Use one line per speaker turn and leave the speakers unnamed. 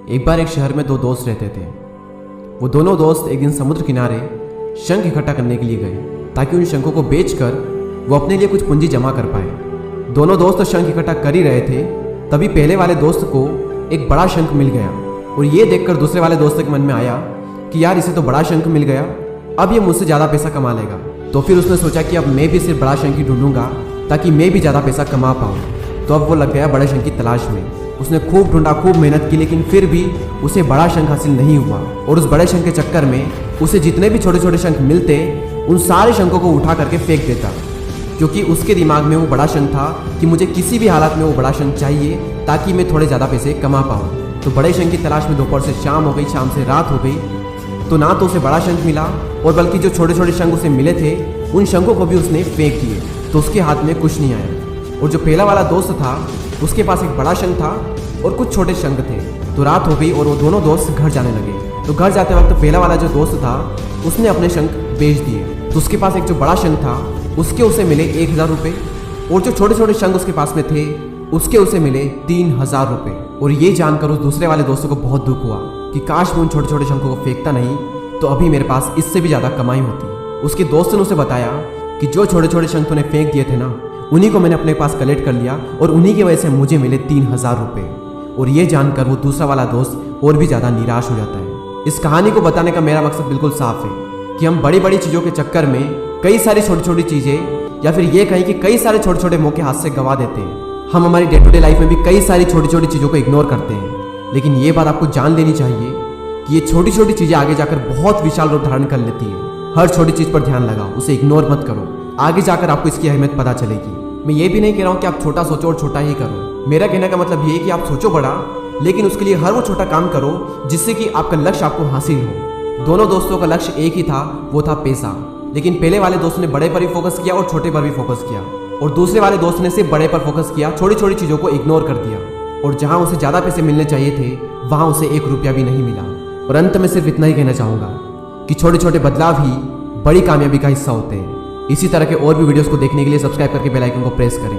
एक बार एक शहर में दो दोस्त रहते थे। वो दोनों दोस्त एक दिन समुद्र किनारे शंख इकट्ठा करने के लिए गए ताकि उन शंखों को बेचकर वो अपने लिए कुछ पूंजी जमा कर पाए। दोनों दोस्त तो शंख इकट्ठा कर ही रहे थे, तभी पहले वाले दोस्त को एक बड़ा शंख मिल गया और ये देखकर दूसरे वाले दोस्त के मन में आया कि यार इसे तो बड़ा शंख मिल गया, अब ये मुझसे ज़्यादा पैसा कमा लेगा। तो फिर उसने सोचा कि अब मैं भी सिर्फ बड़ा शंख ही ढूंढूंगा ताकि मैं भी ज़्यादा पैसा कमा पाऊँ। तो अब वो लग गया बड़े शंख की तलाश में। उसने खूब ढूंढा, खूब मेहनत की, लेकिन फिर भी उसे बड़ा शंख हासिल नहीं हुआ। और उस बड़े शंख के चक्कर में उसे जितने भी छोटे छोटे शंख मिलते उन सारे शंखों को उठा करके फेंक देता, क्योंकि उसके दिमाग में वो बड़ा शंख था कि मुझे किसी भी हालत में वो बड़ा शंख चाहिए ताकि मैं थोड़े ज़्यादा पैसे कमा पाऊँ। तो बड़े शंख की तलाश में दोपहर से शाम हो गई, शाम से रात हो गई, तो ना तो उसे बड़ा शंख मिला और बल्कि जो छोटे छोटे शंख उसे मिले थे उन शंखों को भी उसने फेंक दिए, तो उसके हाथ में कुछ नहीं आया। और जो पहला वाला दोस्त था उसके पास एक बड़ा शंख था और कुछ छोटे शंख थे। तो रात हो गई और वो दोनों दोस्त घर जाने लगे। तो घर जाते वक्त पहला वाला जो दोस्त था उसने अपने शंख बेच दिए। तो उसके पास एक जो बड़ा शंख था उसके उसे मिले 1000 रुपये और जो छोटे छोटे शंख उसके पास में थे उसके उसे मिले 3000 रुपये। और ये जानकर उस दूसरे वाले दोस्तों को बहुत दुख हुआ कि काश मैं उन छोटे छोटे शंखों को फेंकता नहीं तो अभी मेरे पास इससे भी ज़्यादा कमाई होती। उसके दोस्त ने उसे बताया कि जो छोटे छोटे शंख तूने फेंक दिए थे ना, उन्हीं को मैंने अपने पास कलेक्ट कर लिया और उन्हीं की वजह से मुझे मिले 3000 रुपये। और ये जानकर वो दूसरा वाला दोस्त और भी ज़्यादा निराश हो जाता है। इस कहानी को बताने का मेरा मकसद बिल्कुल साफ है कि हम बड़ी बड़ी चीज़ों के चक्कर में कई सारी छोटी छोटी चीज़ें, या फिर ये कहीं कि कई सारे छोटे छोटे मौके हाथ से गंवा देते हैं। हम हमारी डे टू डे लाइफ में भी कई सारी छोटी छोटी चीज़ों को इग्नोर करते हैं, लेकिन ये बात आपको जान लेनी चाहिए कि ये छोटी छोटी चीज़ें आगे जाकर बहुत विशाल रूप धारण कर लेती है। हर छोटी चीज़ पर ध्यान लगाओ, उसे इग्नोर मत करो, आगे जाकर आपको इसकी अहमियत पता चलेगी। मैं ये भी नहीं कह रहा हूँ कि आप छोटा सोचो और छोटा ही करो। मेरा कहने का मतलब ये है कि आप सोचो बड़ा, लेकिन उसके लिए हर वो छोटा काम करो जिससे कि आपका लक्ष्य आपको हासिल हो। दोनों दोस्तों का लक्ष्य एक ही था, वो था पैसा। लेकिन पहले वाले दोस्त ने बड़े पर भी फोकस किया और छोटे पर भी फोकस किया, और दूसरे वाले दोस्त ने सिर्फ बड़े पर फोकस किया, छोटी छोटी चीज़ों को इग्नोर कर दिया। और जहाँ उसे ज़्यादा पैसे मिलने चाहिए थे वहाँ उसे 1 रुपया भी नहीं मिला। और अंत में सिर्फ इतना ही कहना चाहूँगा कि छोटे छोटे बदलाव ही बड़ी कामयाबी का हिस्सा होते हैं। इसी तरह के और भी वीडियोस को देखने के लिए सब्सक्राइब करके बेल आइकन को प्रेस करें।